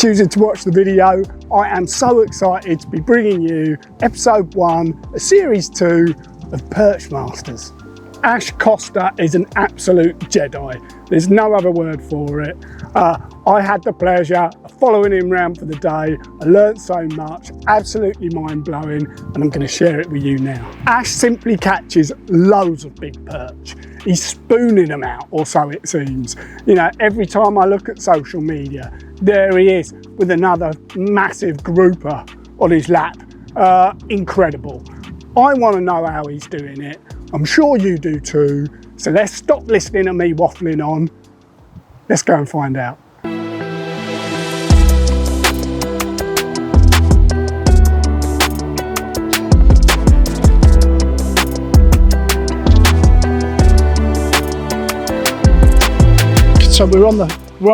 choosing to watch the video. I am so excited to be bringing you episode 1 of series 2 of Perch Masters. Ash Costa is an absolute Jedi. There's no other word for it. I had the pleasure of following him around for the day. I learnt so much, absolutely mind-blowing, and I'm going to share it with you now. Ash simply catches loads of big perch. He's spooning them out, or so it seems. You know, every time I look at social media, there he is with another massive grouper on his lap. Incredible. I want to know how he's doing it. I'm sure you do too. So let's stop listening to me waffling on. Let's go and find out. So we're on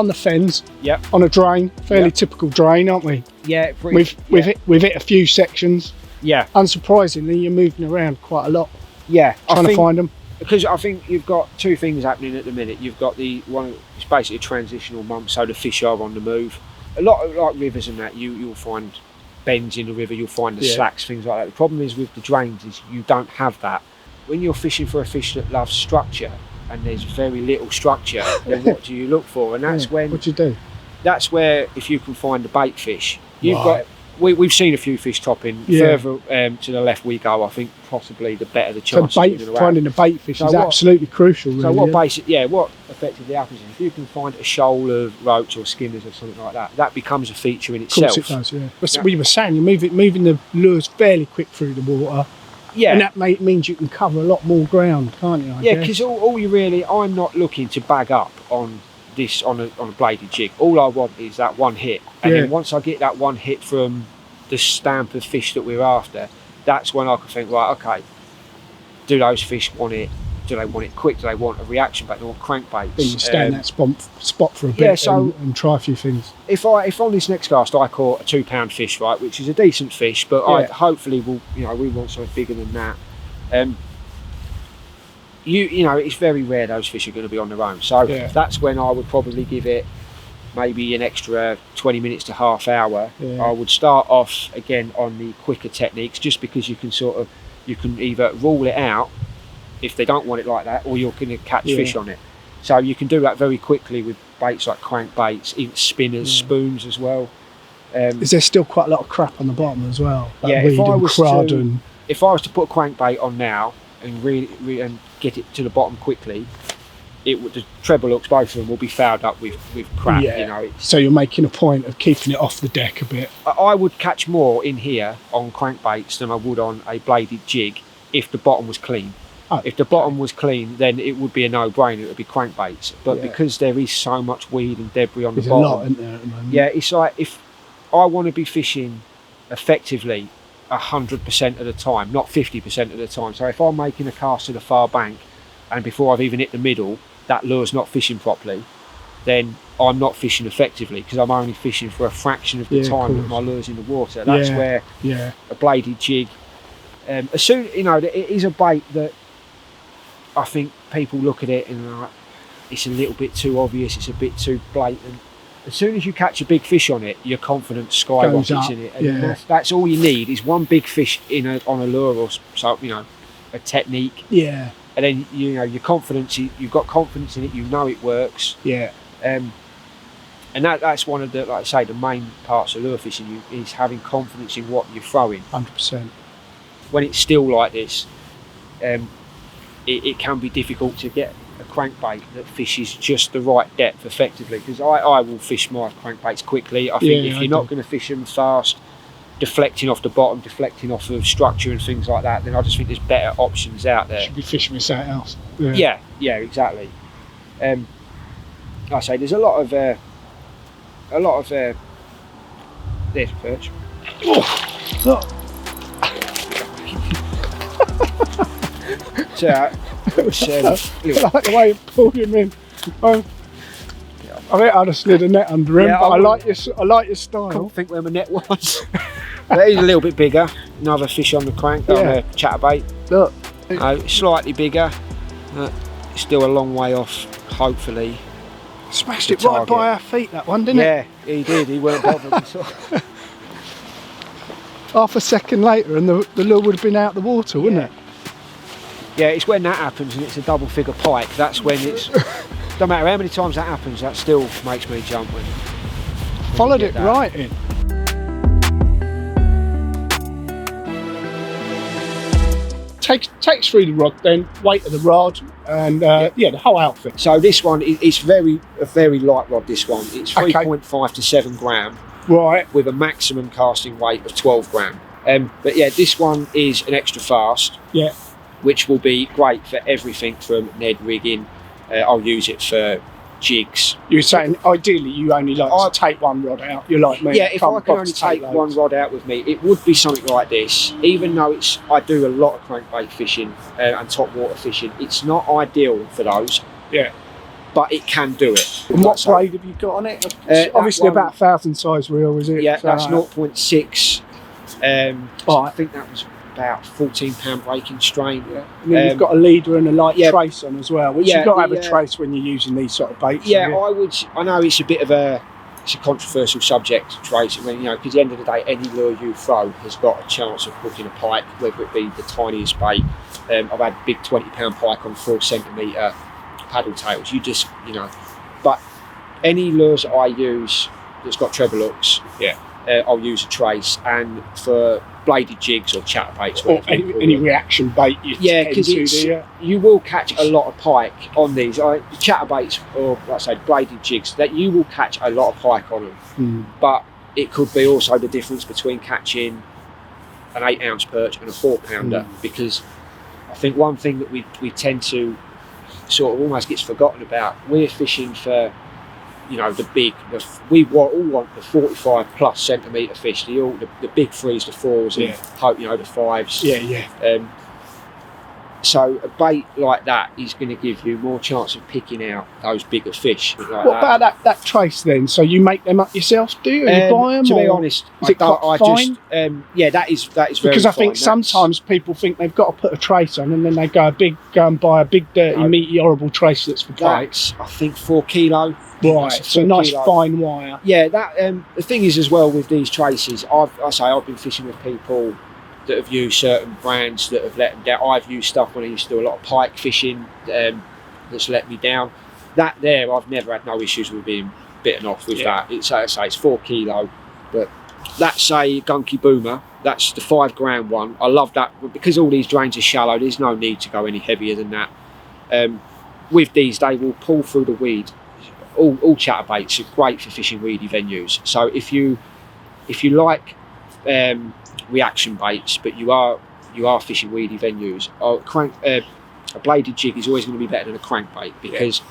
the Fens. Yep. On a drain, fairly typical drain, aren't we? Yeah. We've hit a few sections. Yeah. Unsurprisingly, you're moving around quite a lot. Yeah. Trying to find them. Because I think you've got two things happening at the minute. You've got the one, it's basically a transitional month, so the fish are on the move. A lot of like rivers and that, you'll find bends in the river, you'll find the slacks, things like that. The problem is with the drains is you don't have that. When you're fishing for a fish that loves structure and there's very little structure, then what do you look for? And that's when what do you do? That's where if you can find the bait fish, we've seen a few fish topping further to the left we go. I think possibly the better the chance. So finding the bait fish is absolutely crucial. Really, so what effectively happens is if you can find a shoal of roach or skimmers or something like that, that becomes a feature in itself. Of course it does. Yeah. We were saying you're moving the lures fairly quick through the water. Yeah. And that means you can cover a lot more ground, can't you? Yeah, because all you really, I'm not looking to bag up on this on a bladed jig. All I want is that one hit, and then once I get that one hit from the stamp of fish that we're after, that's when I can think, right, okay, do those fish want it? Do they want it quick? Do they want a reaction bait? Do they want crankbaits? Then you stay in that spot for a bit and try a few things. If on this next cast I caught a 2 pound fish, right, which is a decent fish, but I hopefully will, we want something bigger than that. It's very rare those fish are going to be on their own. So that's when I would probably give it maybe an extra 20 minutes to half hour. Yeah. I would start off again on the quicker techniques, just because you can either rule it out if they don't want it like that, or you're going to catch fish on it. So you can do that very quickly with baits like crankbaits, spinners, spoons as well. Is there still quite a lot of crap on the bottom as well? Like if I was to put a crankbait on now and really and get it to the bottom quickly, the treble hooks, both of them, will be fouled up with crap. So you're making a point of keeping it off the deck a bit. I would catch more in here on crankbaits than I would on a bladed jig if the bottom was clean. If the bottom was clean, then it would be a no-brainer. It would be crankbaits. But because there is so much weed and debris on the bottom, there's a lot, isn't there, at the moment? Yeah, it's like if I want to be fishing effectively 100% of the time, not 50% of the time. So if I'm making a cast to the far bank and before I've even hit the middle, that lure's not fishing properly, then I'm not fishing effectively, because I'm only fishing for a fraction of the time that my lure's in the water. That's where a bladed jig, as soon, it is a bait that I think people look at it and like, it's a little bit too obvious, it's a bit too blatant. As soon as you catch a big fish on it, your confidence skyrockets in it. And that's all you need, is one big fish on a lure, or so, a technique. Yeah. And then your confidence, you've got confidence in it, it works. Yeah. And that's one of the, like I say, the main parts of lure fishing is having confidence in what you're throwing. 100%. When it's still like this, it can be difficult to get a crankbait that fishes just the right depth effectively, because I will fish my crankbaits quickly. I think if you're not going to fish them fast, deflecting off the bottom, deflecting off of structure and things like that, then I just think there's better options out there. You should be fishing with something else. Yeah, exactly. Like I say, there's a lot of there's perch. So I like the way you pulled him in. I think I'd have slid a net under him, but I like your style. I couldn't think where my net was. But he's a little bit bigger. Another fish on the crank, on a chatterbait. Look, slightly bigger. Still a long way off, hopefully, Smashed the it right target. by our feet, that one, didn't it? Yeah, he did. He weren't bothered. Half a second later and the lure would have been out the water, wouldn't it? Yeah, it's when that happens and it's a double figure pike. That's when it's. Don't matter how many times that happens, that still makes me jump. When Followed it right in. Takes through the rod then, weight of the rod, and yeah, the whole outfit. So this one, it's a very light rod. This one, it's Okay. 3.5 to 7 gram Right. with a maximum casting weight of 12 gram. But yeah, this one is an extra fast, Yeah. which will be great for everything from Ned rigging. I'll use it for jigs. You were saying ideally you only like to take one rod out. You're like me. Yeah, if I can only take loads. one rod out with me, it would be something like this. Even though I do a lot of crankbait fishing and top water fishing, it's not ideal for those. Yeah. But it can do it. And what braid have you got on it? Obviously one, about 1,000 size reel, is it? Yeah, So, that's 0.6. So I think that was about £14 breaking strain. Yeah. And then you've got a leader and a light trace on as well, which yeah, you've got to have a trace when you're using these sort of baits. Yeah, I know it's a bit of a controversial subject, trace. I mean, because at the end of the day, any lure you throw has got a chance of hooking a pike, whether it be the tiniest bait. I've had big £20 pike on 4 centimetre paddle tails. But any lures I use that's got treble hooks, I'll use a trace, and for bladed jigs or chatterbaits or any reaction bait because you will catch a lot of pike on these chatterbaits, or like I say bladed jigs, that you will catch a lot of pike on them. But it could be also the difference between catching an 8-ounce perch and a 4-pounder, because I think one thing that we tend to sort of almost gets forgotten about, we're fishing for we all want the 45 plus centimetre fish, the big 3s, the 4s, and hope the 5s. So a bait like that is going to give you more chance of picking out those bigger fish. What about that trace then? So you make them up yourself, do you? You buy them? To be honest, is it quite fine? That is very because I think fine. sometimes people think they've got to put a trace on, and then they go and buy a big dirty meaty horrible trace that's for bites. I think 4 kilo. Right, so nice fine wire. Yeah, that the thing is as well with these traces, I've been fishing with people that have used certain brands that have let them down. I've used stuff when I used to do a lot of pike fishing that's let me down. That there, I've never had no issues with being bitten off with that. It's 4 kilo, but that's a gunky boomer. That's the 5 gram one. I love that, but because all these drains are shallow, there's no need to go any heavier than that. With these, they will pull through the weed. All chatterbaits are great for fishing weedy venues. So if you like reaction baits, but you are fishing weedy venues, a bladed jig is always going to be better than a crankbait, because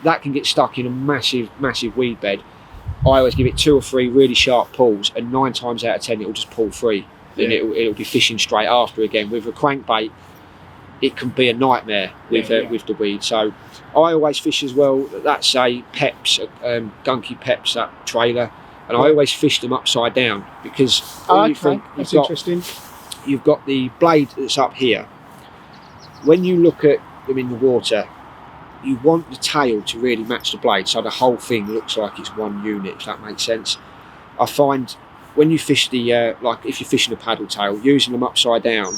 that can get stuck in a massive weed bed. I always give it 2 or 3 really sharp pulls, and 9 times out of 10 it'll just pull free, and it'll be fishing straight after again. With a crankbait, it can be a nightmare with the weed. So I always fish as well. That's a Peps, gunky Peps, that trailer, and I always fish them upside down, because that's interesting. You've got the blade that's up here. When you look at them in the water, you want the tail to really match the blade, so the whole thing looks like it's one unit, if that makes sense. I find when you fish like if you're fishing a paddle tail, using them upside down,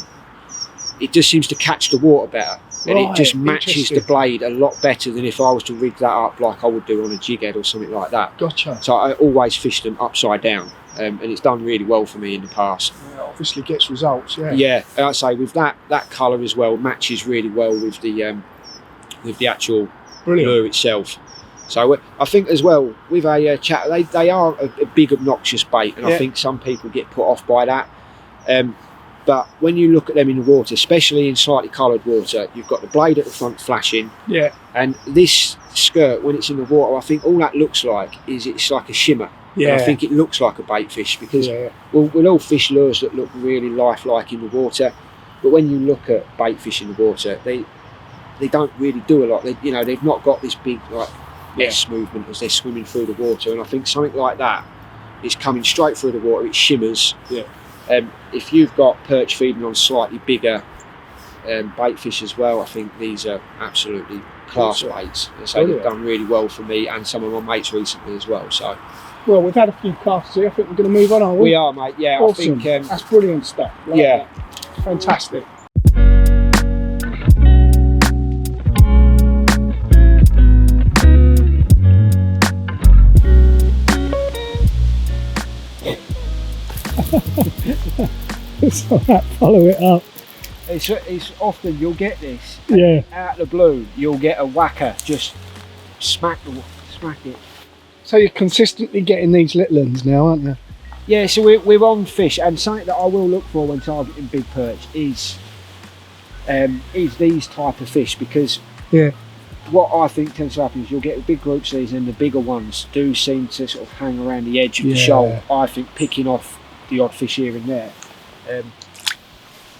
it just seems to catch the water better, and it just matches the blade a lot better than if I was to rig that up like I would do on a jig head or something like that. Gotcha. So I always fish them upside down, and it's done really well for me in the past. Yeah, obviously gets results. Yeah, and I say with that colour as well matches really well with the actual lure itself. So I think as well with a they are a big obnoxious bait, and I think some people get put off by that. But when you look at them in the water, especially in slightly coloured water, you've got the blade at the front flashing. Yeah. And this skirt, when it's in the water, I think all that looks like is it's like a shimmer. Yeah. And I think it looks like a bait fish, because we'll all fish lures that look really lifelike in the water, but when you look at bait fish in the water, they don't really do a lot. They've not got this big S movement as they're swimming through the water, and I think something like that is coming straight through the water. It shimmers. Yeah. If you've got perch feeding on slightly bigger bait fish as well. I think these are absolutely class baits. So they've done really well for me and some of my mates recently as well. So, well, we've had a few casts here. I think we're going to move on, are we? We are, mate. Yeah, awesome. I think that's brilliant stuff. Yeah, that. Fantastic. It's all right, follow it up. It's often you'll get this. Yeah. Out of the blue, you'll get a whacker just smack it. So you're consistently getting these little ones now, aren't you? Yeah. So we're on fish, and something that I will look for when targeting big perch is these type of fish, because what I think tends to happen is you'll get big groups of these, and the bigger ones do seem to sort of hang around the edge of the shoal. I think picking off the odd fish here and there.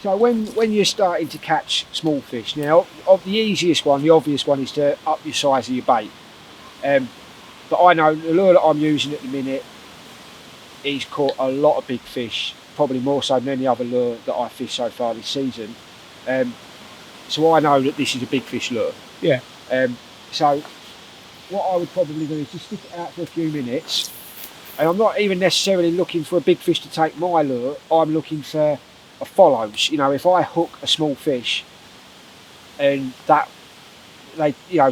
So when you're starting to catch small fish, now of the easiest one, the obvious one is to up your size of your bait. But I know the lure that I'm using at the minute, he's caught a lot of big fish, probably more so than any other lure that I've fished so far this season. So I know that this is a big fish lure. Yeah. So what I would probably do is just stick it out for a few minutes. And I'm not even necessarily looking for a big fish to take my lure. I'm looking for a follows. You know, if I hook a small fish, and that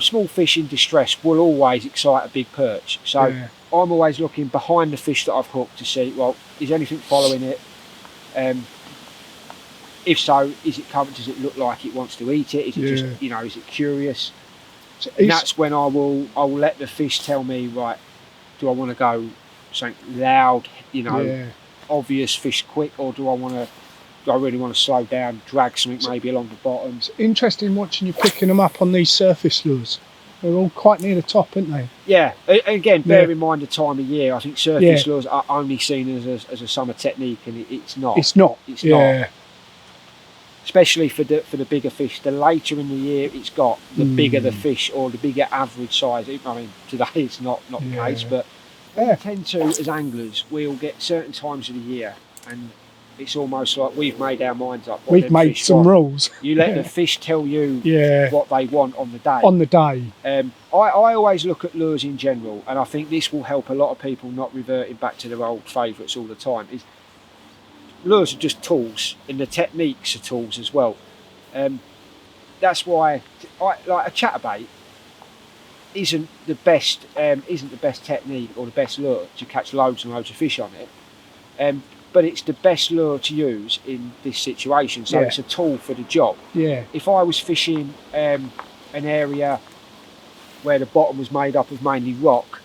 small fish in distress will always excite a big perch. So I'm always looking behind the fish that I've hooked to see, well, is anything following it? If so, is it coming? Does it look like it wants to eat it? Is it just, is it curious? So, and that's when I will let the fish tell me, right, do I want to go something loud, obvious fish quick, or do I really want to slow down, drag something maybe along the bottom? It's interesting watching you picking them up on these surface lures. They're all quite near the top, aren't they? Yeah, again, bear in mind the time of year. I think surface lures are only seen as a summer technique, and it's not. It's not. It's not. Especially for the bigger fish. The later in the year it's got, the bigger the fish, or the bigger average size. I mean, today it's not the case, but we tend to, as anglers, we'll get certain times of the year, and it's almost like we've made our minds up. We've made some rules. You let the fish tell you what they want on the day. On the day. I always look at lures in general, and I think this will help a lot of people not reverting back to their old favourites all the time. Lures are just tools, and the techniques are tools as well. That's why like a chatterbait isn't the best technique or the best lure to catch loads and loads of fish on it. But it's the best lure to use in this situation, so it's a tool for the job. Yeah. If I was fishing an area where the bottom was made up of mainly rock,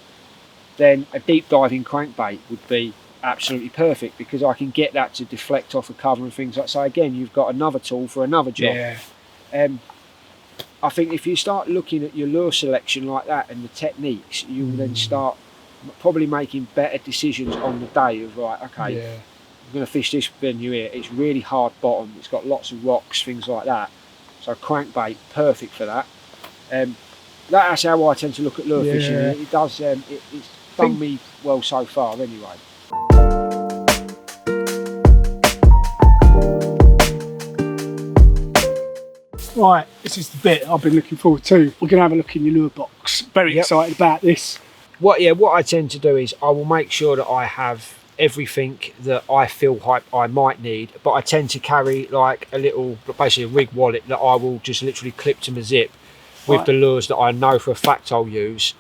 then a deep diving crankbait would be absolutely perfect, because I can get that to deflect off a cover and things like that. So again, you've got another tool for another job. I think if you start looking at your lure selection like that and the techniques, you will then start probably making better decisions on the day of, right, okay, I'm going to fish this venue here. It's really hard bottom. It's got lots of rocks, things like that. So crankbait, perfect for that. That's how I tend to look at lure fishing. It does. It's done me well so far, anyway. Right, this is the bit I've been looking forward to. We're going to have a look in your lure box. Very excited about this. What I tend to do is I will make sure that I have everything that I feel I might need, but I tend to carry like a little, basically a rig wallet that I will just literally clip to my zip with the lures that I know for a fact I'll use.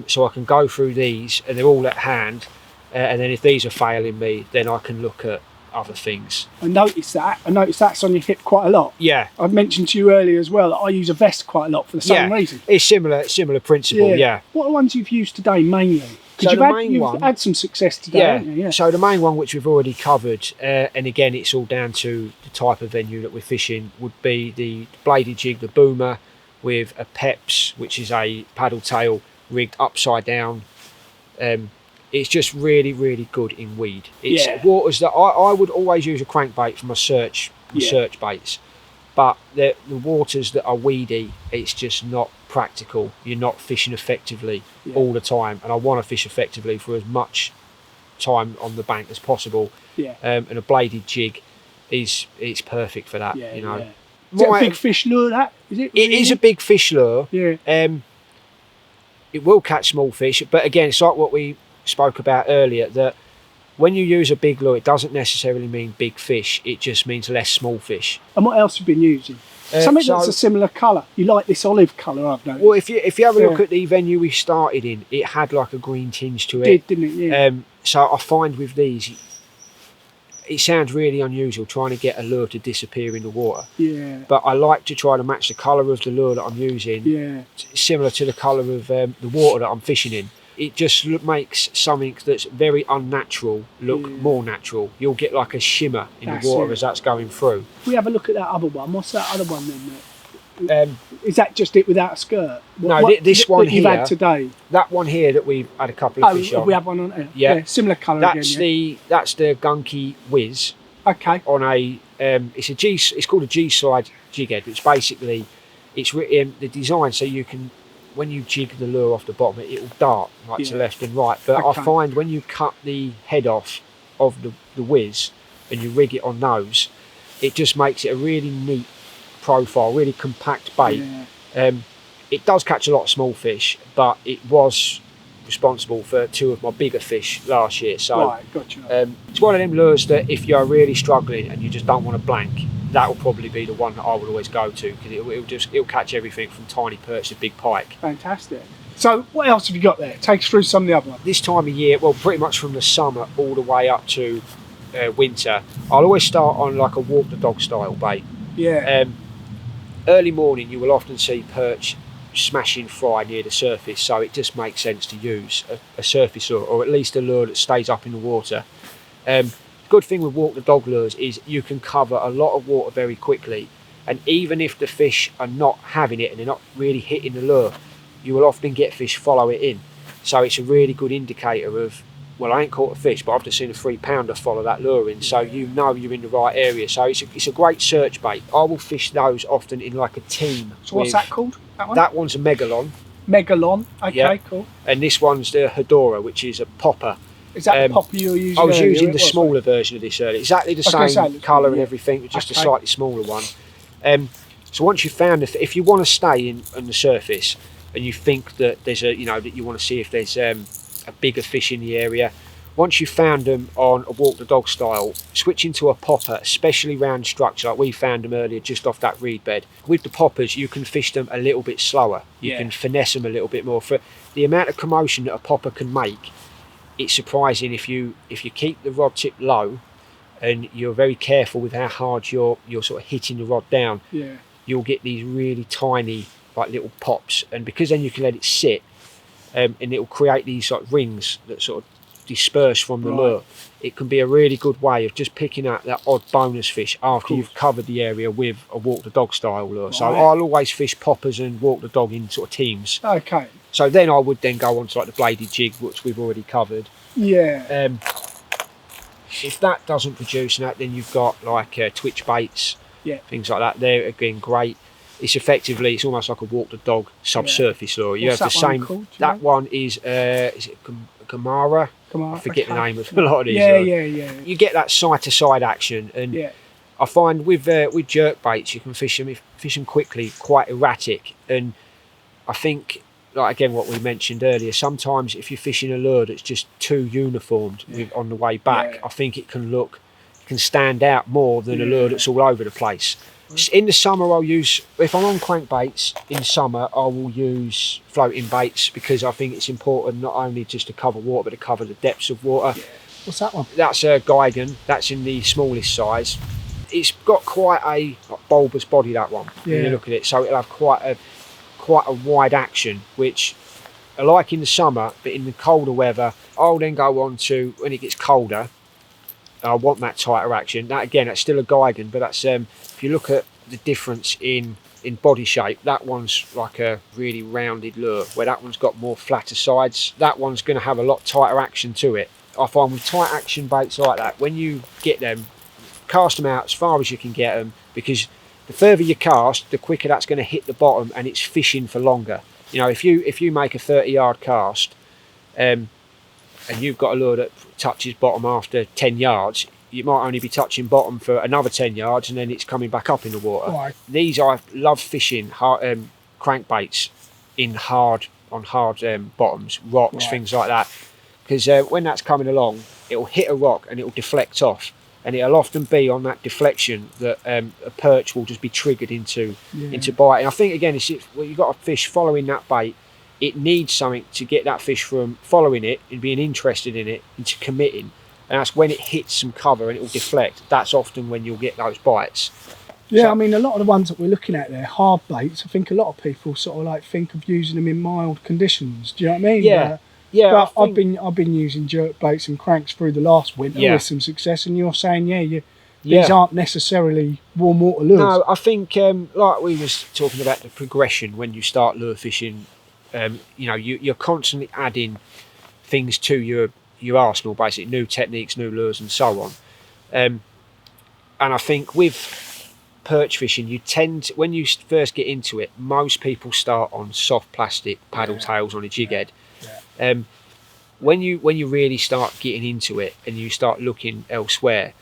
So I can go through these and they're all at hand, and then if these are failing me, then I can look at other things. I noticed that's on your hip quite a lot. Yeah. I've mentioned to you earlier as well that I use a vest quite a lot for the same reason. It's similar principle, What are the ones you've used today mainly? Because you've had some success today, haven't you? Yeah. So the main one, which we've already covered, and again it's all down to the type of venue that we're fishing, would be the bladed jig, the boomer, with a Peps, which is a paddle tail rigged upside down. It's just really, really good in weed. It's waters that I would always use a crankbait for my search baits, but the waters that are weedy, it's just not practical. You're not fishing effectively all the time, and I want to fish effectively for as much time on the bank as possible. And a bladed jig is perfect for that. Is it a big fish lure, that? Is it? It is a big fish lure. Yeah. It will catch small fish, but again, it's like what we spoke about earlier, that when you use a big lure, it doesn't necessarily mean big fish. It just means less small fish. And what else have you been using? Something that's a similar colour. You like this olive colour, I've noticed. Well, if you have a look at the venue we started in, it had like a green tinge to it. It did, didn't it? Yeah. So I find with these, it sounds really unusual trying to get a lure to disappear in the water. Yeah. But I like to try to match the colour of the lure that I'm using, similar to the colour of the water that I'm fishing in. It just makes something that's very unnatural look more natural. You'll get like a shimmer in the water as that's going through. If we have a look at that other one, what's that other one then? Is that just it without a skirt? This one that here. You've had today. That one here that we've had a couple of fish on. We have one on there. Yeah, similar colour that's again. That's the Gunky Whiz. Okay. On a it's called a G-slide jig head. It's basically the design so you can, when you jig the lure off the bottom, it will dart to left and right. But I find when you cut the head off of the whiz and you rig it on those, it just makes it a really neat profile, really compact bait. It does catch a lot of small fish, but it was responsible for 2 of my bigger fish last year. So it's one of them lures that if you're really struggling and you just don't want to blank, that will probably be the one that I would always go to, because it'll catch everything from tiny perch to big pike. Fantastic. So what else have you got there? Take us through some of the other ones. This time of year, well, pretty much from the summer all the way up to winter, I'll always start on like a walk the dog style bait. Yeah. Early morning you will often see perch smashing fry near the surface, so it just makes sense to use a surface lure, or at least a lure that stays up in the water. Good thing with walk the dog lures is you can cover a lot of water very quickly, and even if the fish are not having it and they're not really hitting the lure, you will often get fish follow it in. So it's a really good indicator of, well, I ain't caught a fish, but I've just seen a 3-pounder follow that lure in, so you know you're in the right area. So it's a great search bait. I will fish those often in like a team. So what's that called? That one? That one's a Megalon. Megalon, okay, cool. And this one's the Hedora, which is a popper. Is that the popper you were using? I was using the smaller version of this earlier. Exactly the same colour and everything, just a slightly smaller one. So once you've found, if you want to stay on the surface and you think that there's that you want to see if there's a bigger fish in the area, once you've found them on a walk the dog style, switch into a popper, especially round structure like we found them earlier just off that reed bed. With the poppers you can fish them a little bit slower. You can finesse them a little bit more. For the amount of commotion that a popper can make, it's surprising if you keep the rod tip low and you're very careful with how hard you're sort of hitting the rod down. You'll get these really tiny like little pops, and because then you can let it sit and it'll create these like rings that sort of disperse from the lure. It can be a really good way of just picking out that odd bonus fish after you've covered the area with a walk the dog style lure. So I'll always fish poppers and walk the dog in sort of teams. Okay. So then I would then go on to like the bladed jig, which we've already covered. Yeah. If that doesn't produce that, then you've got like twitch baits, things like that. They're again great. It's almost like a walk the dog subsurface lure. You have the same. That one is it Kamara? I forget the name of a lot of these. Yeah. You get that side to side action, and I find with jerk baits you can fish them quickly, quite erratic, and I think, like again what we mentioned earlier, sometimes if you're fishing a lure that's just too uniformed on the way back, I think it can stand out more than a lure that's all over the place. In the summer I'll use, if I'm on crankbaits in summer, I will use floating baits, because I think it's important not only just to cover water but to cover the depths of water. What's that one? That's a Geigen. That's in the smallest size. It's got quite a bulbous body, that one, when you look at it, so it'll have quite a wide action, which I like in the summer, but in the colder weather I'll then go on to, when it gets colder, I want that tighter action. That again, that's still a Geigen, but that's if you look at the difference in body shape, that one's like a really rounded lure, where that one's got more flatter sides. That one's going to have a lot tighter action to it. I find with tight action baits like that, when you get them, cast them out as far as you can get them, because the further you cast, the quicker that's going to hit the bottom, and it's fishing for longer. If you make a 30-yard cast and you've got a lure that touches bottom after 10 yards, you might only be touching bottom for another 10 yards and then it's coming back up in the water. Right. These, I love fishing crankbaits on hard bottoms, rocks, Right. things like that. Because when that's coming along, it'll hit a rock and it'll deflect off. And it'll often be on that deflection that a perch will just be triggered into biting. I think, again, you've got a fish following that bait. It needs something to get that fish from following it and being interested in it into committing. And that's when it hits some cover and it will deflect. That's often when you'll get those bites. Yeah, So, I mean, a lot of the ones that we're looking at there, hard baits, I think a lot of people sort of like think of using them in mild conditions. Do you know what I mean? Yeah. Yeah, But I've been using jerk baits and cranks through the last winter with some success, and you're saying, these aren't necessarily warm water lures. No, I think like we was talking about the progression when you start lure fishing. You're constantly adding things to your arsenal, basically new techniques, new lures, and so on. And I think with perch fishing, you tend to, when you first get into it, most people start on soft plastic paddle tails on a jig head. When you really start getting into it and you start looking elsewhere,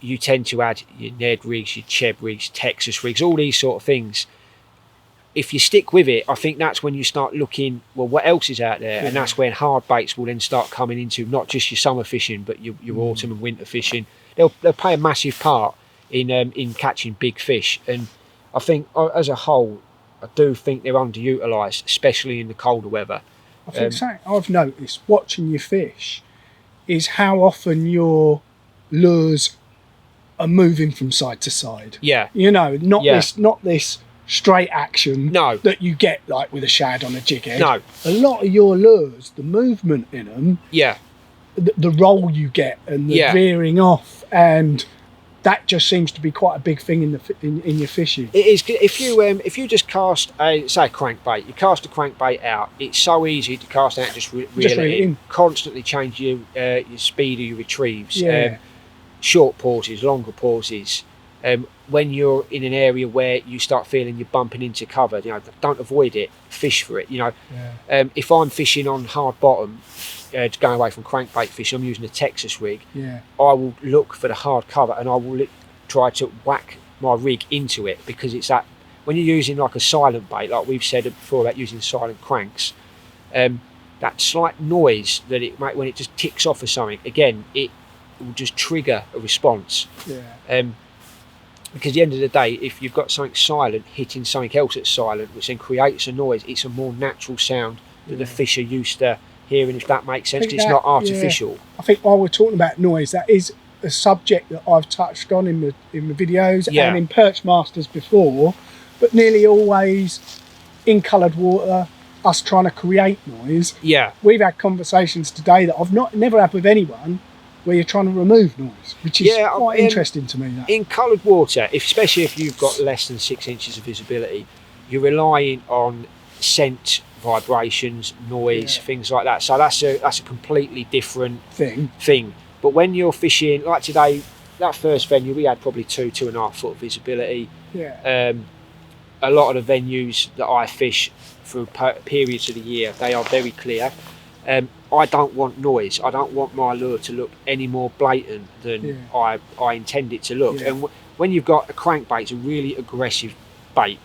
you tend to add your Ned rigs, your Cheb rigs, Texas rigs, all these sort of things. If you stick with it, I think that's when you start looking, well, what else is out there? And that's when hard baits will then start coming into not just your summer fishing, but your autumn and winter fishing. They'll play a massive part in catching big fish. And I think as a whole, I do think they're underutilised, especially in the colder weather. I think something I've noticed watching you fish is how often your lures are moving from side to side. Yeah. Not this straight action that you get like with a shad on a jig head. No. A lot of your lures, the movement in them, the roll you get and the veering off, and that just seems to be quite a big thing in your fishing. It is. If you just cast a crankbait, you cast a crankbait out. It's so easy to cast out, just reel it in. Constantly change your speed of your retrieves. Yeah. Short pauses, longer pauses. When you're in an area where you start feeling you're bumping into cover, don't avoid it. Fish for it. If I'm fishing on hard bottom, going away from crankbait fishing, I'm using a Texas rig. Yeah. I will look for the hard cover and I will try to whack my rig into it, because it's that when you're using like a silent bait, like we've said before about using silent cranks, that slight noise that it might when it just ticks off or something, again, it will just trigger a response. Yeah. Because at the end of the day, if you've got something silent hitting something else that's silent, which then creates a noise, it's a more natural sound that the fish are used to hearing, if that makes sense. It's not artificial. Yeah. I think while we're talking about noise, that is a subject that I've touched on in the videos and in Perch Masters before, but nearly always in coloured water, us trying to create noise. Yeah. We've had conversations today that I've never had with anyone, where you're trying to remove noise, which is quite interesting to me. That. In coloured water, especially if you've got less than 6 inches of visibility, you're relying on scent, vibrations, noise, things like that. So that's a completely different thing. But when you're fishing, like today, that first venue, we had probably 2.5 foot visibility. Yeah. A lot of the venues that I fish through periods of the year, they are very clear. I don't want noise. I don't want my lure to look any more blatant than I intend it to look. And when you've got a crankbait, it's a really aggressive bait.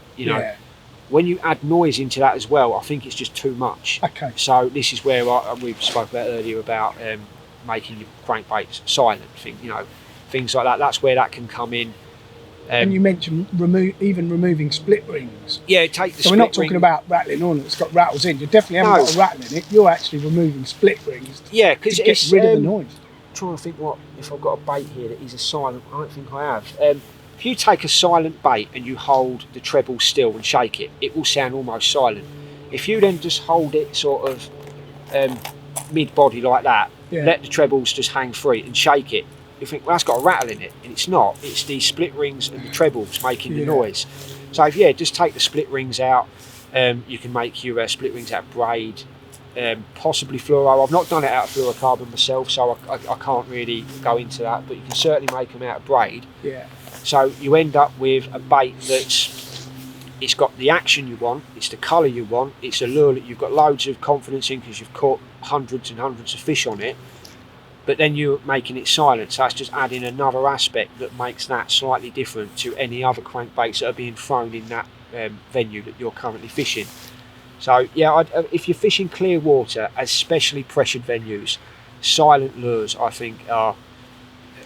When you add noise into that as well, I think it's just too much. Okay. So this is where we spoke about earlier about making your crankbaits silent. Things like that. That's where that can come in. And you mentioned removing split rings. Yeah, take the. So we're not talking about rattling on that's got rattles in. You definitely haven't got a rattle in it. You're actually removing split rings. Yeah, because it gets rid of the noise. I'm trying to think if I've got a bait here that is a silent. I don't think I have. If you take a silent bait and you hold the treble still and shake it, it will sound almost silent. If you then just hold it sort of mid-body like that, let the trebles just hang free and shake it, you think, well, that's got a rattle in it, and it's not. It's the split rings and the trebles making the noise. So just take the split rings out. You can make your split rings out of braid, possibly fluoro. I've not done it out of fluorocarbon myself, so I can't really go into that, but you can certainly make them out of braid. Yeah. So you end up with a bait it's got the action you want, it's the colour you want, it's a lure that you've got loads of confidence in because you've caught hundreds and hundreds of fish on it. but then you're making it silent, so that's just adding another aspect that makes that slightly different to any other crankbaits that are being thrown in that venue that you're currently fishing. So yeah, if you're fishing clear water, especially pressured venues, silent lures I think are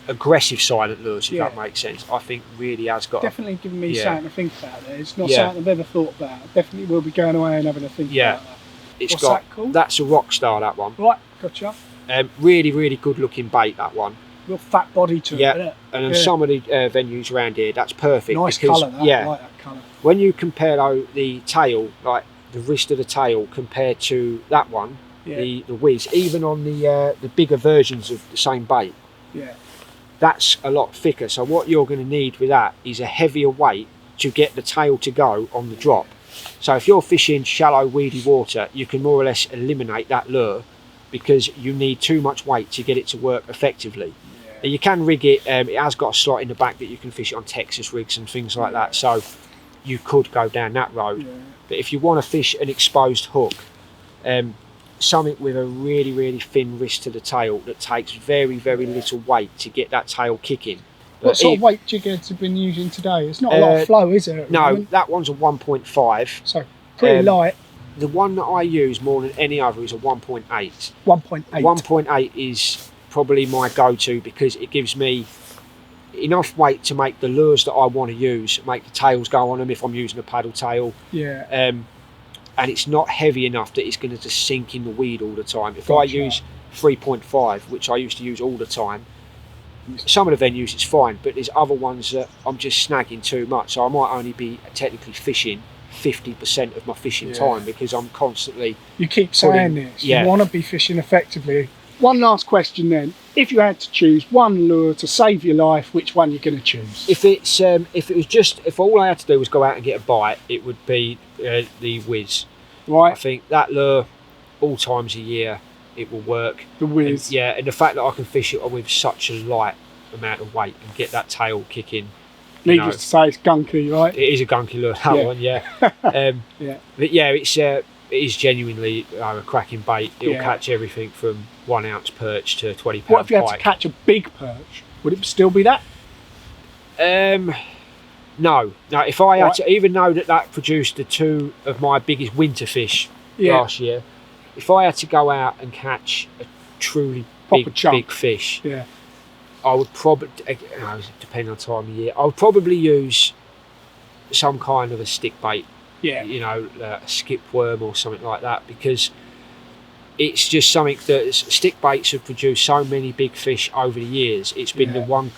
aggressive silent lures, if that makes sense. I think really has got definitely given me something to think about there. It's not something I've ever thought about. I definitely will be going away and having a think about that. What's that called? That's a Rockstar, that one. Right, gotcha. Really, really good looking bait, that one. Real fat body to it, isn't it? And on some of the venues around here, that's perfect. Nice because, colour, that. I like that colour. When you compare though the tail, like the wrist of the tail compared to that one, the whiz, even on the bigger versions of the same bait, that's a lot thicker. So what you're going to need with that is a heavier weight to get the tail to go on the drop. So if you're fishing shallow, weedy water, you can more or less eliminate that lure because you need too much weight to get it to work effectively. And you can rig it, it has got a slot in the back that you can fish it on Texas rigs and things like that, so you could go down that road. But if you want to fish an exposed hook, something with a really, really thin wrist to the tail that takes very, very little weight to get that tail kicking. What sort of weight jiggers have been using today? It's not a lot of flow, is there? No, that one's a 1.5. So pretty light. The one that I use more than any other is a 1.8. 1.8. 1.8 is probably my go-to because it gives me enough weight to make the lures that I want to use, make the tails go on them if I'm using a paddle tail. And it's not heavy enough that it's going to just sink in the weed all the time. If I use 3.5, which I used to use all the time, some of the venues it's fine, but there's other ones that I'm just snagging too much, so I might only be technically fishing 50% of my fishing time because I'm constantly... You keep saying this, you want to be fishing effectively. One last question then, if you had to choose one lure to save your life, which one are you going to choose? If all I had to do was go out and get a bite, it would be the Whiz. Right. I think that lure, all times a year, it will work. The Whiz. And the fact that I can fish it with such a light amount of weight and get that tail kicking. Needless to say, it's gunky, right? It is a gunky lure, that one, But it is genuinely a cracking bait. It'll catch everything from 1 ounce perch to 20 pound. What if you had to catch a big perch? Would it still be that? No. If I had to, even though that produced the 2 of my biggest winter fish last year, if I had to go out and catch a truly big fish, I would probably, depending on time of year, I would probably use some kind of a stick bait. A skip worm or something like that, because it's just something that stick baits have produced so many big fish over the years. It's been the one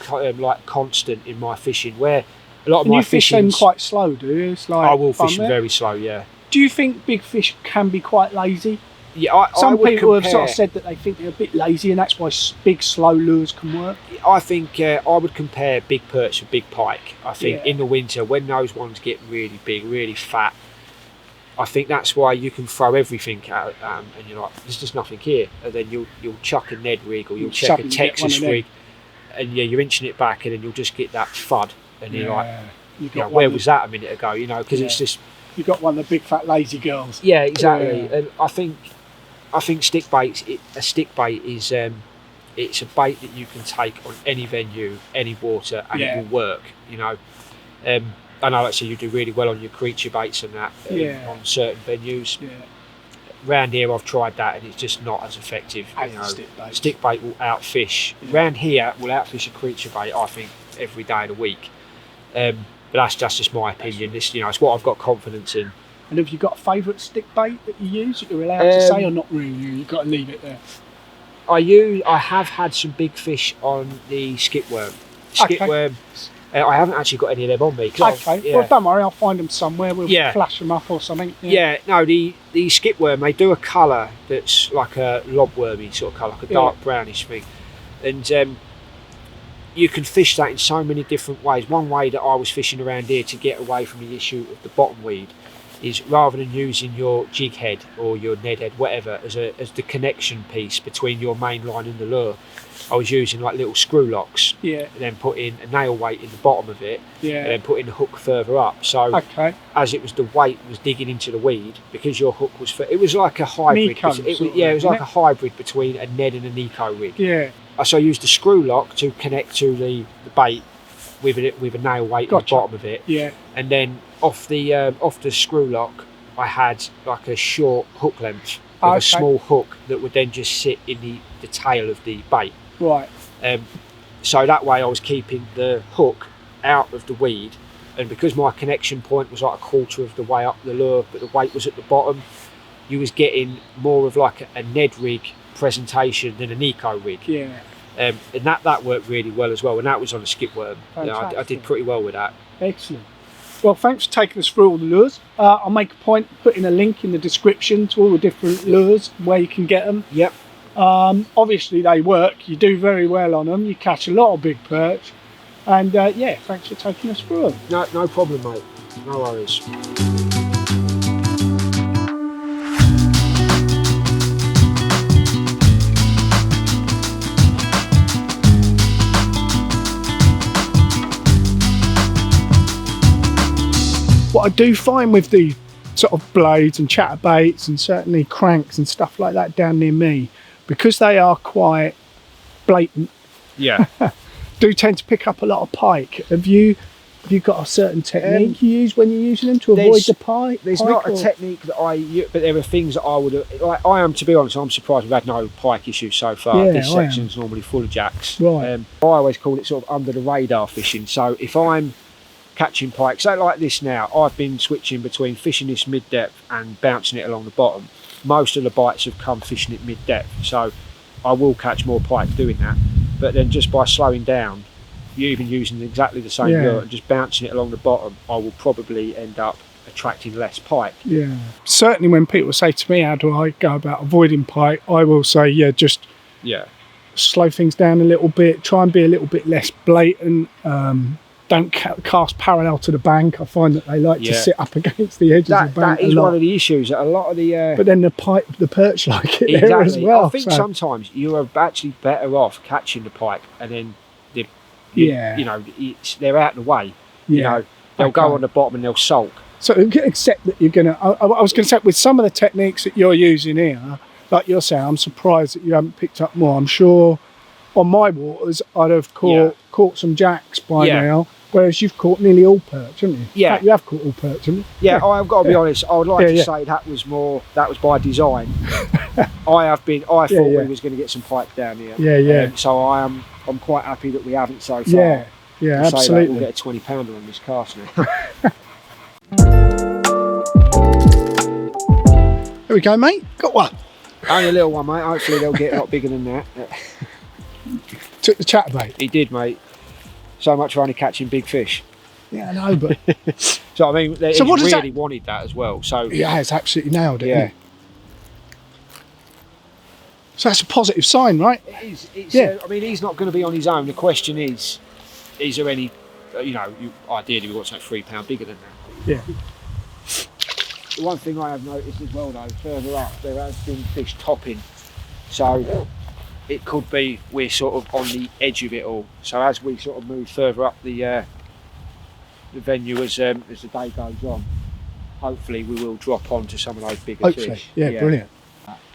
constant in my fishing, where a lot of my fishing. You fish them quite slow, do you? It's like I will fish them very slow. Do you think big fish can be quite lazy? Some people have sort of said that they think they're a bit lazy, and that's why big slow lures can work. I think I would compare big perch with big pike. I think in the winter, when those ones get really big, really fat, I think that's why you can throw everything out, and you're like, there's just nothing here, and then you'll chuck a Ned rig or you'll check a Texas rig, and you're inching it back, and then you'll just get that thud, and you're like, where was that a minute ago? Because it's just you've got one of the big fat lazy girls. Yeah, exactly. And I think stick baits. A stick bait is it's a bait that you can take on any venue, any water, and it will work. I know actually you do really well on your creature baits and that on certain venues. Round here I've tried that and it's just not as effective. Stick bait will outfish. Round here will outfish a creature bait, I think, every day of the week. But that's just my opinion. It's what I've got confidence in. And have you got a favourite stick bait that you use that you're allowed to say, or not really? You've got to leave it there. I have had some big fish on the skip worm. I haven't actually got any of them on me. Well, don't worry, I'll find them somewhere. We'll flash them up or something. The skip worm, they do a colour that's like a lobwormy sort of colour, like a dark brownish thing. And you can fish that in so many different ways. One way that I was fishing around here to get away from the issue of the bottom weed is, rather than using your jig head or your Ned head, whatever, as the connection piece between your main line and the lure, I was using like little screw locks, and then putting a nail weight in the bottom of it, and then putting the hook further up. So as it was, the weight was digging into the weed, because your hook was it was like a hybrid. Nico, it was like a hybrid between a Ned and an Eco rig. So I used the screw lock to connect to the bait with a nail weight at the bottom of it. Yeah. And then off the screw lock, I had like a short hook length with a small hook that would then just sit in the tail of the bait. Right. So that way I was keeping the hook out of the weed, and because my connection point was like a quarter of the way up the lure, but the weight was at the bottom, you was getting more of like a Ned rig presentation than an eco rig. Yeah. And that worked really well as well, and that was on a skip worm. I did pretty well with that. Excellent. Well, thanks for taking us through all the lures. I'll make a point of putting a link in the description to all the different lures, where you can get them. Yep. Obviously they work, you do very well on them, you catch a lot of big perch, and yeah, thanks for taking us through them. No problem, mate. No worries. What I do find with the sort of blades and chatterbaits and certainly cranks and stuff like that down near me, because they are quite blatant, Yeah. do tend to pick up a lot of pike. Have you got a certain technique you use when you're using them to avoid the pike? There's not a technique that I use, but there are things that I would like. I am, to be honest, I'm surprised we've had no pike issues so far. Yeah, this section's normally full of jacks. Right. I always call it sort of under the radar fishing. So if I'm catching pike, so like this now, I've been switching between fishing this mid-depth and bouncing it along the bottom. Most of the bites have come fishing it mid-depth, so I will catch more pike doing that. But then just by slowing down, you're even using exactly the same lure and just bouncing it along the bottom, I will probably end up attracting less pike. Yeah. Certainly when people say to me, how do I go about avoiding pike, I will say, just slow things down a little bit, try and be a little bit less blatant. Don't cast parallel to the bank. I find that they like to sit up against the edges of the bank. That is one of the issues that a lot of the... but then the perch like it there as well. I think sometimes you are actually better off catching the pike and then they're out of the way. You know, they'll go on the bottom and they'll sulk. So accept that you're going to... I was going to say, with some of the techniques that you're using here, like you're saying, I'm surprised that you haven't picked up more. I'm sure on my waters I'd have caught some jacks by now. Whereas you've caught nearly all perch, haven't you? Yeah. In fact, you have caught all perch, haven't you? Yeah, I've got to be honest. I would like to say that was by design. I thought we was going to get some pike down here. So I'm quite happy that we haven't so far. Yeah, absolutely. We'll get a £20 on this cast now. There we go, mate. Got one. Only a little one, mate. Hopefully they'll get a lot bigger than that. Took the chatterbait. He did, mate. So much for only catching big fish. Yeah, I know, but... So, I mean, he really wanted that as well. So yeah, it's absolutely nailed it. Yeah. So that's a positive sign, right? It is. I mean, he's not going to be on his own. The question is there any, ideally we want something £3 bigger than that. Yeah. The one thing I have noticed as well, though, further up, there has been fish topping. So it could be we're sort of on the edge of it all. So as we sort of move further up the venue as the day goes on, hopefully we will drop onto some of those bigger fish. Yeah, brilliant.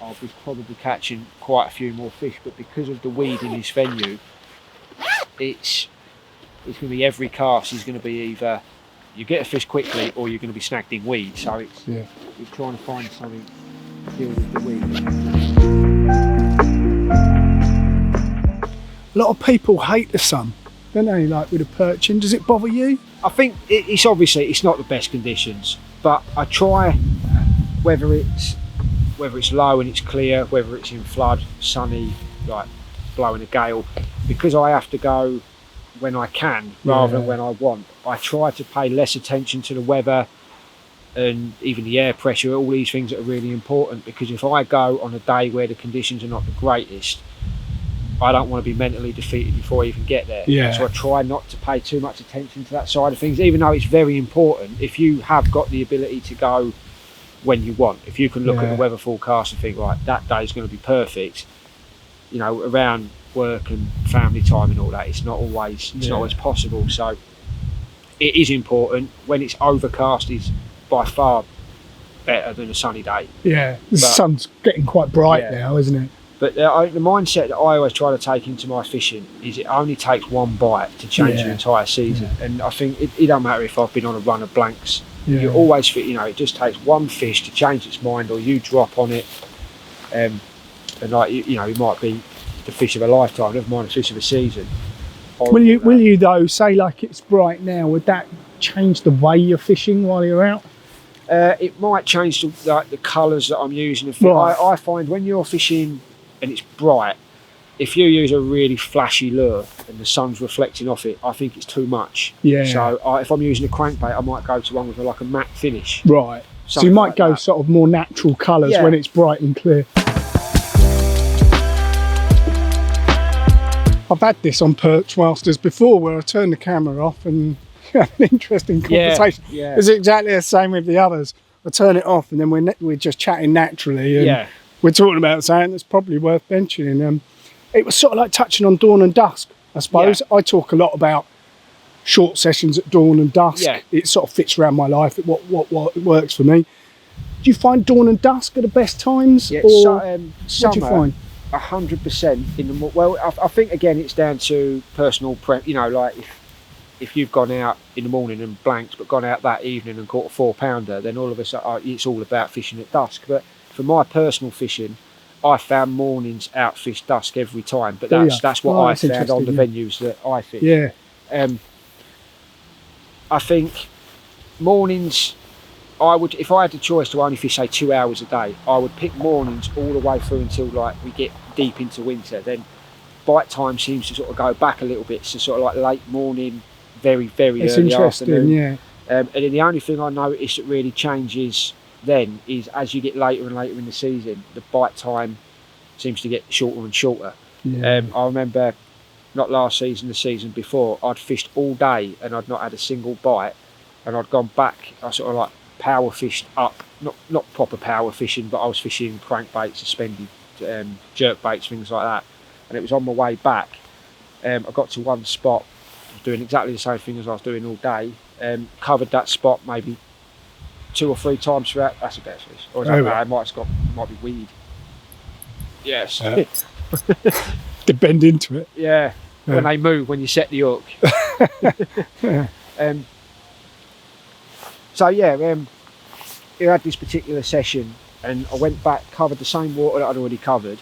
I'll be probably catching quite a few more fish, but because of the weed in this venue, it's going to be every cast is going to be either you get a fish quickly or you're going to be snagged in weed. So it's you're trying to find something to deal with the weed. A lot of people hate the sun, don't they? Like with a perching, does it bother you? I think it's obviously it's not the best conditions, but I try whether it's low and it's clear, whether it's in flood, sunny, like blowing a gale, because I have to go when I can rather than when I want. I try to pay less attention to the weather and even the air pressure, all these things that are really important, because if I go on a day where the conditions are not the greatest, I don't want to be mentally defeated before I even get there. So I try not to pay too much attention to that side of things, even though it's very important. If you have got the ability to go when you want, if you can look at the weather forecast and think, right, that day is going to be perfect, around work and family time and all that, it's not always possible. So it is important. When it's overcast, is by far better than a sunny day. The sun's getting quite bright now, isn't it? But the mindset that I always try to take into my fishing is it only takes one bite to change your entire season. And I think it don't matter if I've been on a run of blanks. You always, it just takes one fish to change its mind, or you drop on it, and like it might be the fish of a lifetime, never mind the fish of a season. Will you though say like it's bright now? Would that change the way you're fishing while you're out? It might change the colours that I'm using. Right. I find when you're fishing and it's bright, if you use a really flashy lure and the sun's reflecting off it, I think it's too much. Yeah. So if I'm using a crankbait, I might go to one with like a matte finish. Right. So you might go sort of more natural colours when it's bright and clear. I've had this on Perch Masters before where I turned the camera off and had an interesting conversation. Yeah. It's exactly the same with the others. I turn it off and then we're just chatting naturally. And we're talking about something that's probably worth mentioning. It was sort of like touching on dawn and dusk, I suppose. I talk a lot about short sessions at dawn and dusk. It sort of fits around my life, what works for me. Do you find dawn and dusk are the best times? Yeah, or what do you find? 100% in the well. I think again it's down to personal prep. Like if you've gone out in the morning and blanked, but gone out that evening and caught a 4-pounder, then all of a sudden it's all about fishing at dusk. But for my personal fishing, I found mornings outfish dusk every time. But that's what I found on the venues that I fish. Yeah. I think mornings, I would, if I had the choice to only fish say 2 hours a day, I would pick mornings all the way through until like we get deep into winter. Then bite time seems to sort of go back a little bit, so sort of like late morning, very early afternoon. And then the only thing I notice that really changes then is as you get later and later in the season, the bite time seems to get shorter and shorter. I remember not last season, the season before, I'd fished all day and I'd not had a single bite, and I'd gone back. I sort of like power fished up, not proper power fishing, but I was fishing crankbaits, suspended jerk baits, things like that. And it was on my way back. I got to one spot, doing exactly the same thing as I was doing all day. Covered that spot maybe 2 or 3 times throughout. That's a better fish. Or it might be weed. Yes. To bend into it. Yeah. When they move, when you set the hook. You had this particular session, and I went back, covered the same water that I'd already covered,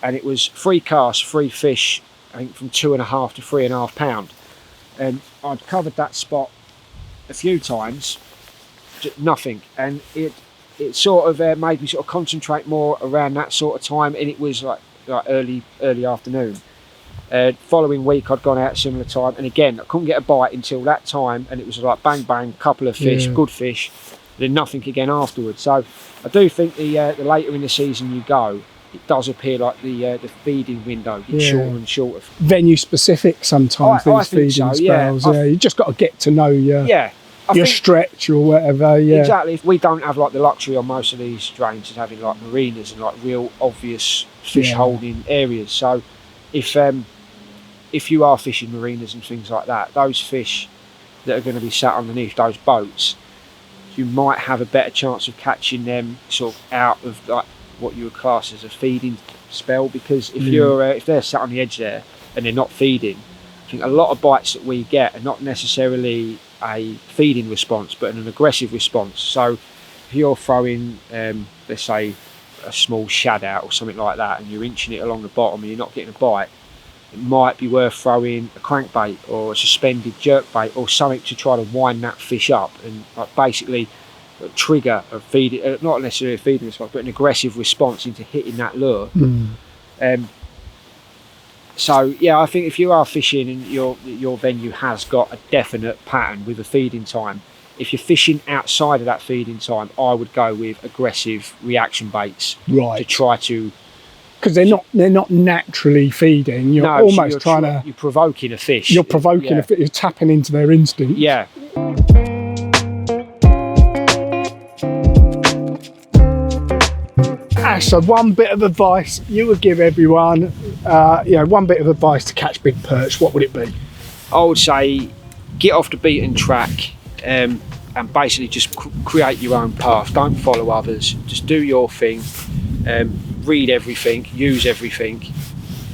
and it was 3 casts, 3 fish, I think from 2.5 to 3.5 pound. And I'd covered that spot a few times, nothing, and it sort of made me sort of concentrate more around that sort of time, and it was like early afternoon. Following week I'd gone out at a similar time, and again I couldn't get a bite until that time, and it was like bang bang, couple of fish, good fish, then nothing again afterwards. So I do think the later in the season you go, it does appear like the feeding window gets shorter and shorter. Venue specific sometimes, these feeding spells. You just got to get to know your stretch or whatever. Exactly. We don't have like the luxury on most of these drains of having like marinas and like real obvious fish holding areas. So if you are fishing marinas and things like that, those fish that are going to be sat underneath those boats, you might have a better chance of catching them sort of out of like what you would class as a feeding spell, because if they're sat on the edge there and they're not feeding, I think a lot of bites that we get are not necessarily a feeding response but an aggressive response. So if you're throwing let's say a small shad out or something like that, and you're inching it along the bottom and you're not getting a bite, it might be worth throwing a crankbait or a suspended jerk bait or something to try to wind that fish up and like basically trigger a feeding, not necessarily a feeding response, but an aggressive response into hitting that lure. So I think if you are fishing and your venue has got a definite pattern with a feeding time, if you're fishing outside of that feeding time, I would go with aggressive reaction baits to try to, because they're not naturally feeding. You're almost you're provoking a fish. You're provoking a fish. You're tapping into their instinct. Yeah. Ash, so one bit of advice you would give everyone, one bit of advice to catch big perch, what would it be? I would say get off the beaten track and basically just create your own path. Don't follow others. Just do your thing. read everything, use everything,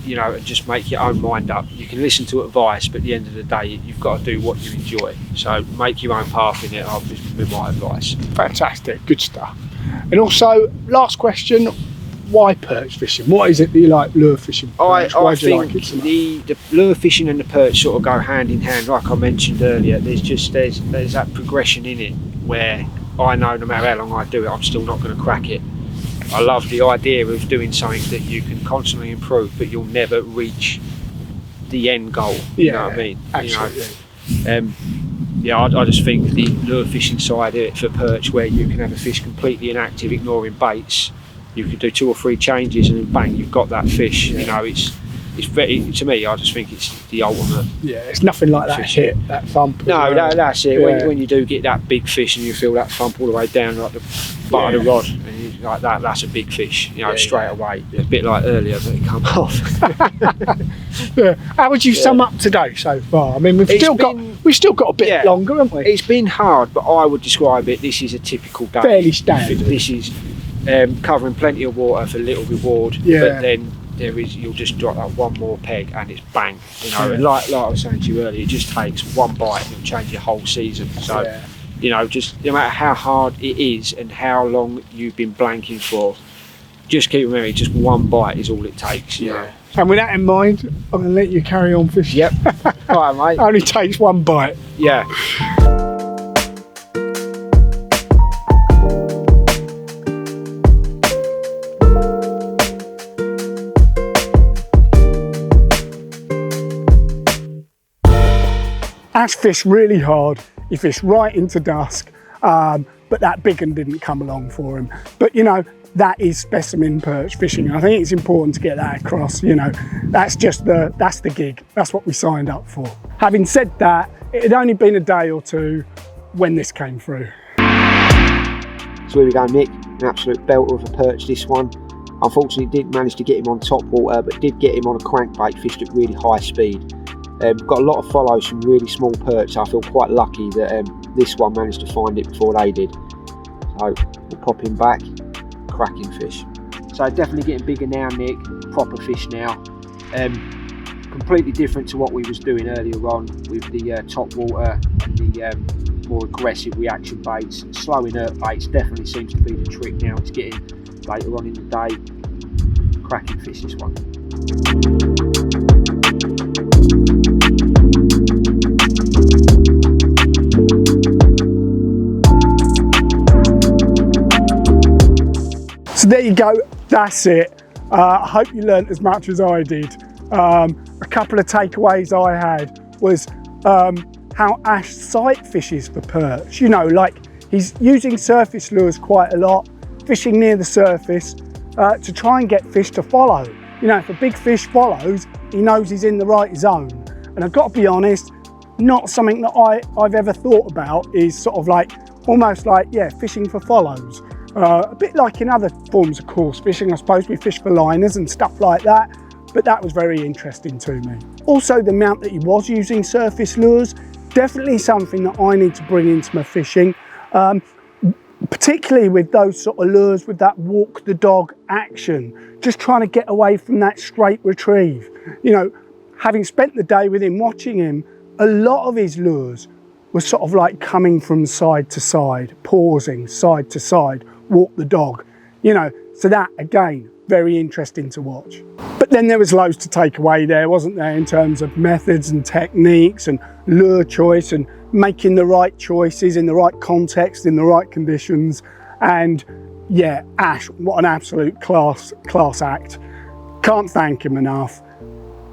you know, and just make your own mind up. You can listen to advice, but at the end of the day, you've got to do what you enjoy. So make your own path in it, would be my advice. Fantastic, good stuff. And also, last question, why perch fishing? What is it that you like lure fishing? I do you think like it so much? the lure fishing and the perch sort of go hand in hand, like I mentioned earlier. There's that progression in it where I know no matter how long I do it, I'm still not going to crack it. I love the idea of doing something that you can constantly improve, but you'll never reach the end goal. You know what I mean? Absolutely. You know, I just think the lure fishing side of it for perch, where you can have a fish completely inactive, ignoring baits, you could do 2 or 3 changes and then bang, you've got that fish. You know, it's very, to me, I just think it's the ultimate. Yeah, it's nothing like that fishing. hit, that thump. No, that's it. Yeah. When you do get that big fish and you feel that thump all the way down like the butt of the rod, and you, like that's a big fish. You know, straight away. A bit like earlier, but it come off. Yeah. How would you sum up today so far? I mean, we've still got a bit longer, haven't we? It's been hard, but I would describe it. This is a typical day. Fairly standard. This is covering plenty of water for little reward. Yeah. But then you'll just drop that one more peg and it's bang. You know, and like I was saying to you earlier, it just takes one bite and it'll change your whole season. So, you know, just no matter how hard it is and how long you've been blanking for, just keep remembering, just one bite is all it takes. You know. And with that in mind, I'm going to let you carry on fishing. Yep. All right, mate. Only takes one bite. Yeah. Ash fished really hard. He fished right into dusk, but that big one didn't come along for him. But you know, that is specimen perch fishing. I think it's important to get that across. You know, that's the gig. That's what we signed up for. Having said that, it had only been a day or two when this came through. So here we go, Nick. An absolute belter of a perch, this one. Unfortunately, didn't manage to get him on top water, but did get him on a crankbait, fished at really high speed. Got a lot of follows from really small perch, so I feel quite lucky that this one managed to find it before they did. So we'll pop him back, cracking fish. So definitely getting bigger now, Nick, proper fish now. Completely different to what we was doing earlier on with the top water and the more aggressive reaction baits. Slow inert baits definitely seems to be the trick now. It's getting later on in the day, cracking fish this one. So there you go, that's it. I hope you learnt as much as I did. A couple of takeaways I had was how Ash sight fishes for perch. You know, like he's using surface lures quite a lot, fishing near the surface to try and get fish to follow. You know, if a big fish follows, he knows he's in the right zone. And I've got to be honest, not something that I've ever thought about is sort of like, almost like, yeah, fishing for follows. A bit like in other forms of coarse fishing, I suppose we fish for liners and stuff like that, but that was very interesting to me. Also, the amount that he was using surface lures, definitely something that I need to bring into my fishing, particularly with those sort of lures with that walk the dog action, just trying to get away from that straight retrieve. You know, having spent the day with him, watching him, a lot of his lures were sort of like coming from side to side, pausing side to side, walk the dog, you know, so that again, very interesting to watch. But then there was loads to take away there, wasn't there, in terms of methods and techniques and lure choice and making the right choices in the right context, in the right conditions. And yeah, Ash, what an absolute class act. Can't thank him enough.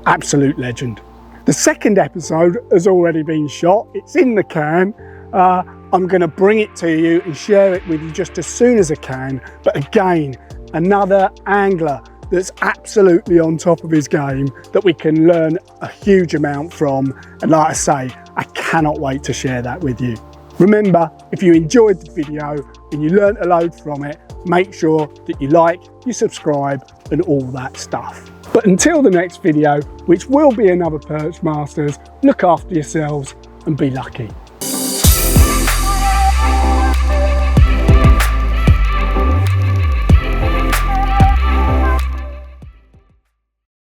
Absolute legend. The second episode has already been shot. It's in the can. I'm going to bring it to you and share it with you just as soon as I can. But again, another angler that's absolutely on top of his game that we can learn a huge amount from. And like I say, I cannot wait to share that with you. Remember, if you enjoyed the video and you learned a load from it, make sure that you like, you subscribe and all that stuff. But until the next video, which will be another Perch Masters, look after yourselves and be lucky.